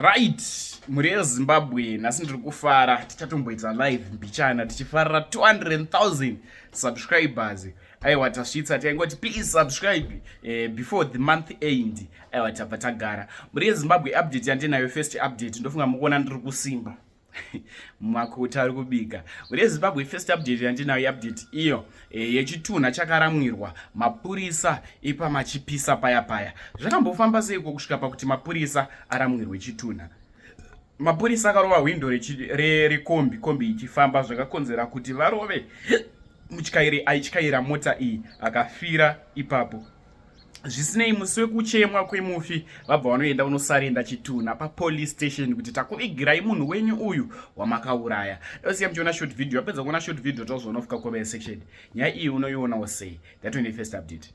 Right, muri Zimbabwe nasi ndiri kufara tichatomboita live mbichana tichifarira 200,000 subscribers. Aiwa tasvitsa taingoti please subscribe before the month end. Aiwa tabva tagara. Muri Zimbabwe update yandinayo first update ndofunga mukuona ndiri kusimba. Makota ari kubika. Muri Zimbabwe first update yandinayo update iyo yechitunha chakaramwirwa Mapurisa ipamachipisa paya paya. Zvakambofamba seiko kusvika pakuti Mapurisa aramwirwe chitunha. Mapurisa akarova window kombi ichifamba zvakakonzera kuti varove mutyairi aityira mota iyi akafira ipapo. Zvisinei musi wekuchemwa kwemufi vabva vanoenda kunosarenda chitunha papolice station kuti takuvigirai munhu wenyu uyu wamakauraya. Dosiya muchiona short video, apedza kuona short video tozonofika comment section. Nyaya iyi unoiona sei? That will be the first update.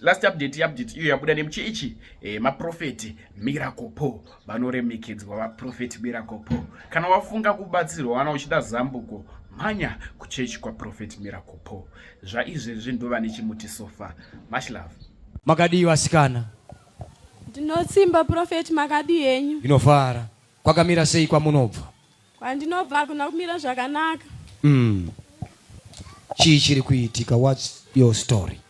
Last update iyo yabuda nemuchiichi maprofeti Miracle Po vanoremekedzwa vaprofeti Miracle Po. Kana wafunga kubatsirwa wana uchida zambuko manya kuchechi kwa Prophet Miracle Po. Zvaizvezvi ndova nechimuti sofa. Much love. Makadi wasikana ndinotsimba Prophet makadi yenyu inofara kwakamira sei kwa munobva? Kwandinobva kuna kumira zvakanaka. Chii chiri kuitika? What's your story?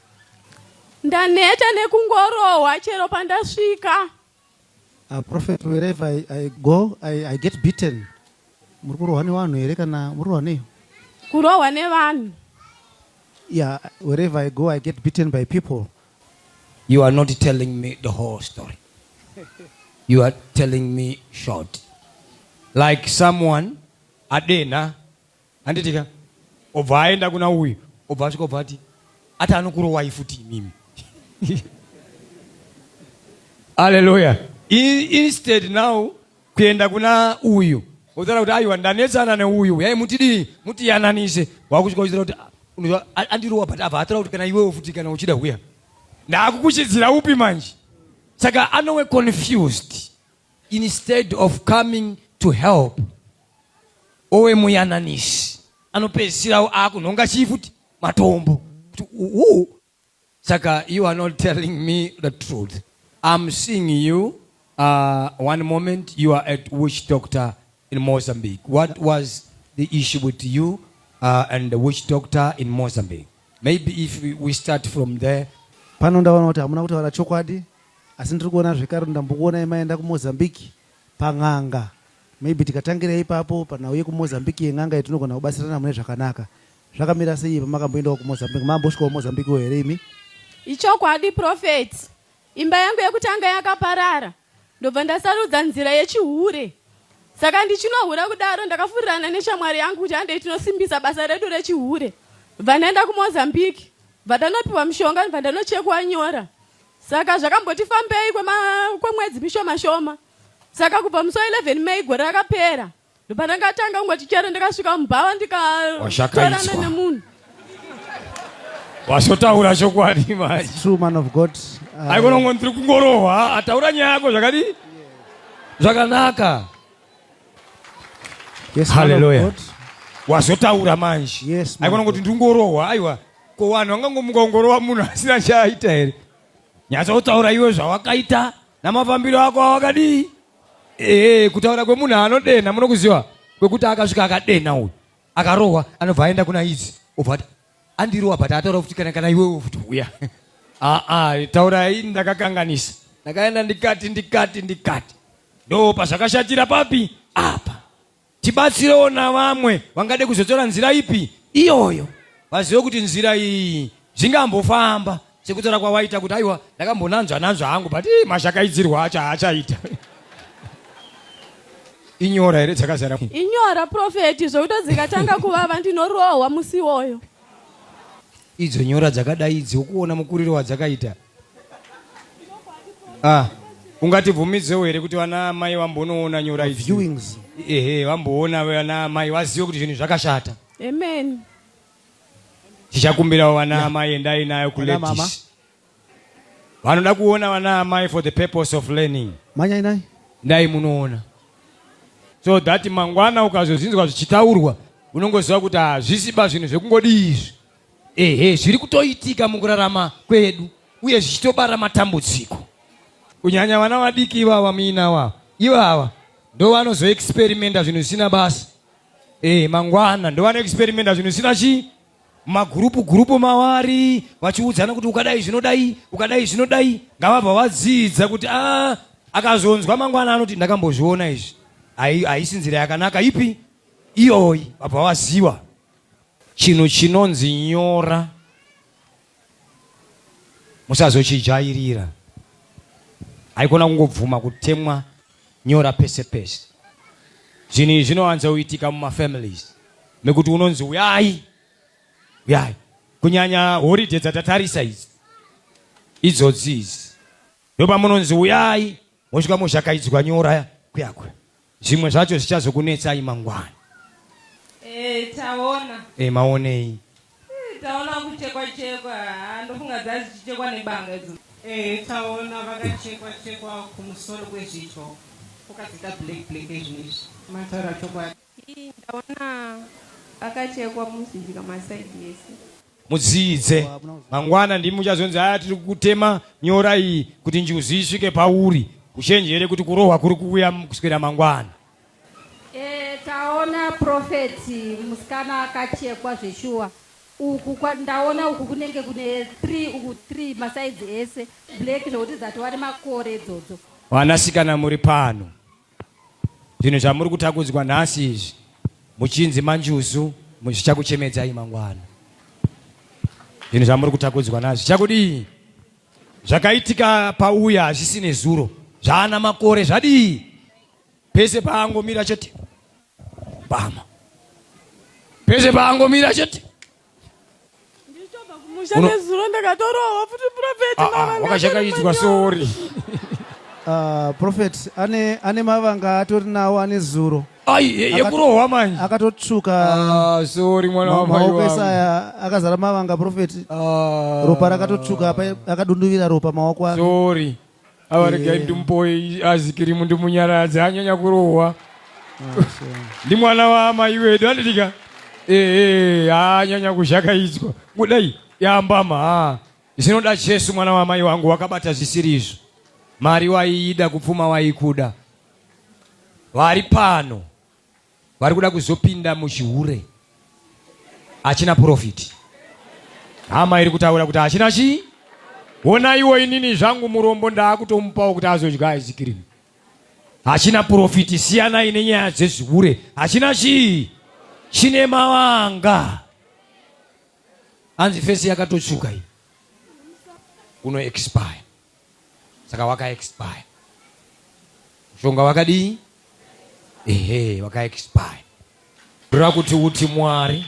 Ndaneta nekungorohwa chero pandasvika. Prophet, wherever I go, I get beaten. Mururohwa nevanhu here kana mururohwa nei? Kurohwa nevanhu. Yeah, wherever I go, I get beaten by people. You are not telling me the whole story. You are telling me short. Like someone adena anditika obva aenda kuna uyu obva asvika obva ati ati anokurohwai futi mimi. Hallelujah. Instead now kuenda kuna uyu utaura kuti aiwa ndanetsana neuyu yai mutidii mutiyananise wakusvika uchitaura kuti andirohwa but abva ataura kuti kana iwewo futi kana uchida kuya ndakukuchidzira upi manje. Saka anowe confused. Instead of coming to help owe muyananisi anopedzisira akunhonga chii futi matombo. Saka you are not telling me the truth. I'm seeing you one moment you are at witch doctor in Mozambique. What was the issue with you and the witch doctor in Mozambique? Maybe if we start from there. Pano ndaona kuti hamuna kutaura chokwadi, asi ndiri kuona zvekare ndambokuonai maenda kuMozambique pang'anga. Maybe tikatangira ipapo panauye kuMozambique yeng'anga yetinogona kubatsirana mune zvakanaka. Zvakamira sei pamakamboendawo kuMozambique? Mambosvikawo Mozambique here imi? Ichokwadi Prophet. Imba yangu yekutanga yakaparara. Ndobva ndasarudza nzira yechihure. Saka ndichinohura kudaro ndakafurirana neshamwari yangu kuti handei tinosimbisa basa redu rechihure. Bva ndaenda kuMozambique. Bva ndanopiwa mushonga, bva ndanochekwa nyora. Saka zvakambotifambei kwemwedzi mishoma. Saka kubva musi 11 May gore rakapera. Ndobva ndangatanga kungoti chero ndakasvika mubhava ndikatorana nemunhu. Wasotaura chokwadi manje. True man of God. Aigona ngondiri kungorohwa ataura nyaya yako zvakadi zvakanaka. Yes, hallelujah. Wasotaura manje. Yes. Aigona ngoti ndingorohwa aiwa ko vanhu vangangomuka kungorohwa munhu asina chaaita here. Nyatsotaura iwe zvawakaita namafambiro ako awakadi. Kutaura kwemunhu anodena munokuziva kwekuti akasvika akadena uyu akarohwa anobva aenda kuna idzi obva andirohwa but ataura kuti kana iwewo futi uya. Taurai ndakakanganisa. Ndakaenda ndikati. Ndo pazvakashatira papi? Apa. Tibatsirewo navamwe vangade kuzotora nzira ipi? Iyoyo. Vazive kuti nzira iyi zvingambofamba. Sekutaura kwawaita kuti aiwa ndakambonanzva hangu but mashakaidzirwa achaita. Inyora here dzakazara. Inyora Prophet zvokuti dzikatanga kuvava ndinorohwa musi iwoyo. Idzo nyora dzakadai idzi ukuona mukuriro wadzakaita. Ungatibvumidzewo here kuti vana mai vambonoona nyora idzi? Viewings. Vamboona vana mai vazive kuti zvinhu zvakashata. Amen. Tichakumbira vana mai endai nayo kuladies. Vanoda kuona vana mai for the purpose of learning. Manya inai. Ndai munoona. So that mangwana ukazozinzwa zvichitaurwa unongoziva kuti hazvisiba zvinhu zvekungodi izvi. Zviri kutoitika mukurarama kwedu uye zvichitobara matambudziko. Kunyanya vana vadiki ivava muinawa. Ivava ndo vanozoexperimenta zvinhu zvisina basa. Mangwana ndo vanoexperimenta zvinhu zvisina chi. Magurupu mavari vachiudzana kuti ukadai zvinodai, ukadai zvinodai. Ngavabva vadzidza kuti akazonzwa mangwana anoti ndakambozviona izvi. Haisi nzira yakanaka ipi? Iyoyi vabva vaziva. Chinhu chinonzi nyora musazochijairira. Haikona kungobvuma kutemwa nyora pese pese. Zvinhu izvi zvinowanza kuitika mumafamilies mekuti unonzi uyai kunyanya holiday dzatatarisa idzodzi idzi ndopamunonzi uyai mosvika mozvakaidzwa nyora kuyakwe. Zvimwe zvacho zvichazokunetsai mangwana. Taona. Maonei. Taona kuchekwa ndofunga dzichichekwa nebanga idzo. Taona vakachekwa kumusoro kwezvityo. Ukadzika black izvi. Mataura chokwadi. Ndaona vakachekwa muzvika masaidi ese. Mudzidze mangwana ndimi muchazonzi tiri kutema nyora iyi kuti njuzi isvike pauri. Uchenjere kuti kurohwa kuri kuuya kuswera mangwana. Taona profeti musikana akachekwa zveshuwa. Ndaona uku kunenge kune 3 masaidzi ese black zvokuti dzatova nemakore idzodzo. Vanasikana muri pano. Zvinhu zvamuri kutakudzwa nhasi izvi muchinzi manjuzu zvichakuchemedzai mangwana. Zvinhu zvamuri kutakudzwa nhasi zvichakudii? Zvakaitika pauya hazvisine zuro. Zvana makore zvadii? Pese paangomira chete bama. Pese paangomira chete. Ndichobva kumusha nezuro ndakatorohwa futi profeti. Wakashakaidzwa sori. Prophet ane mavanga atori nawo ane zuro. Yekurohwa manje. Akatotsvuka. Sorry mwana wa mai wangu. Maoko akazara mavanga prophet. Ropa rakatotsvuka akadunduvira ropa maoko ake. Sorry. Awaregai ndimupoi azikirimu ndimunyaradza anyanya kurohwa. Ndi mwana wa mai wedu anditika. Anyanya kushakaidzwa. Kudai yambama. Zvinoda Jesu mwana wa mai wangu wakabata zvisiri izvo. Mari waiida kupfuma waikuda. Vari pano vari kuda kuzopinda muchihure hachina profit. Hama iri kutaura kuti hachina chi. Ona iwo inini zvangu murombo ndaakutomupawo kuti azodya aizikirimu. Hachina profit. Siyanai nenyaya dzezvihure. Hachina chi. Chine mavanga. Hanzi fesi yakatotsvuka iyi. Uno expire. Saka waka expire. Shonga wakadii? Waka expire. Ndira kuti uti Mwari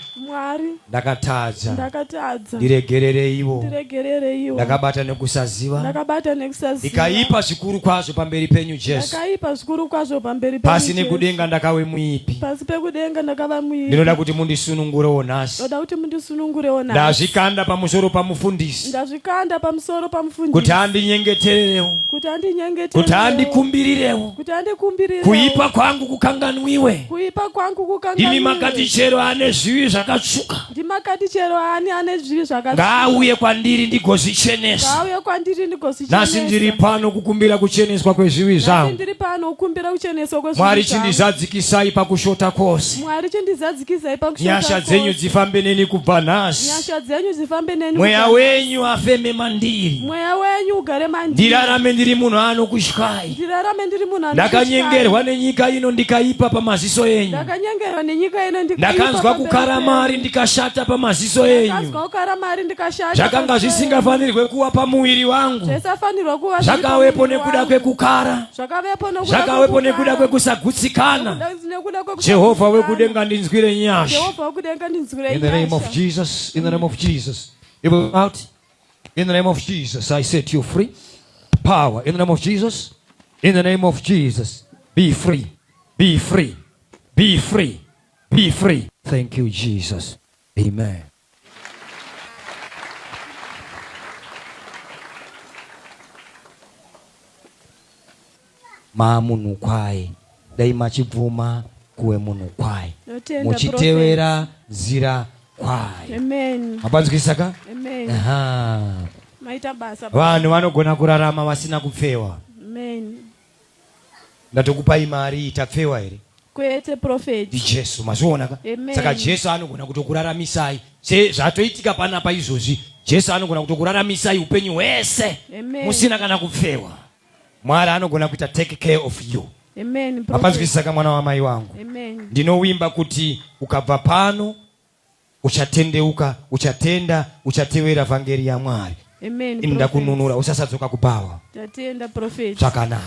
ndakatadza. Ndiregerere ivo. Ndakabata nekusaziva. Ndikaipa zvikuru kwazvo pamberi penyu Jesu. Pasi nekudenga ndakawe muipi. Ndinoda kuti mundisunungurewo nhasi. Ndazvikanda pamusoro pamufundisi. Kuti andinyengetererewo. Kuti andikumbirirewo. Kuipa kwangu kukanganwiwe. Imi makati chero ane zvivi zvakatsvuka. Ngaauye kwandiri ndigozvichenesa. Nhasi ndiri pano kukumbira kucheneswa kwezvivi zvangu. Mwari chindizadzikisai pakushota kwose. Nyasha dzenyu dzifambe neni kubva nhasi. Mweya wenyu afeme mandiri. Ndirarame ndiri munhu anokutyai. Ndakanyengerwa nenyika ino ndikaipa pamaziso enyu. Ndakanzwa kukara mari ndikashata pamaziso enyu. Zvakanga zvisingafanirwe kuwa pamuviri wangu. Zvakawepo nekuda kwekukara. Zvakawepo nekuda kwekusagutsikana. Jehovha wekudenga ndinzwire nyasha. In the name of Jesus, in the name of Jesus. You will out. In the name of Jesus, I set you free. Power. In the name of Jesus. In the name of Jesus. Be free. Be free. Be free. Be free. Thank you, Jesus. Amen. Munhu kwai. Dai machibvuma kuwe munhu kwai. Muchitevera nzira kwai. Amen. Mapanzwisaka? Amen. Aha. Maita basa. Vanhu vanogona kurarama vasina kupfewa. Amen. Ndatokupai mari itapfewa here? Kwete prophet. Jesu mazviona. Saka Jesu anogona kutokuraramisai. Zvatoitika panapa izvozvi. Jesu anogona kutokuraramisai upenyu hwese. Musina kana kupfewa. Mwari anogona kuita take care of you. Amen. Mapanzwisaka mwana wamai wangu. Amen. Ndinowimba kuti ukabva pano uchatendeuka, uchatenda, uchatevera vhangeri ya Mwari. Amen. Inda kununura usasadzoka kupawa. Tatenda prophet. Zvakanaka.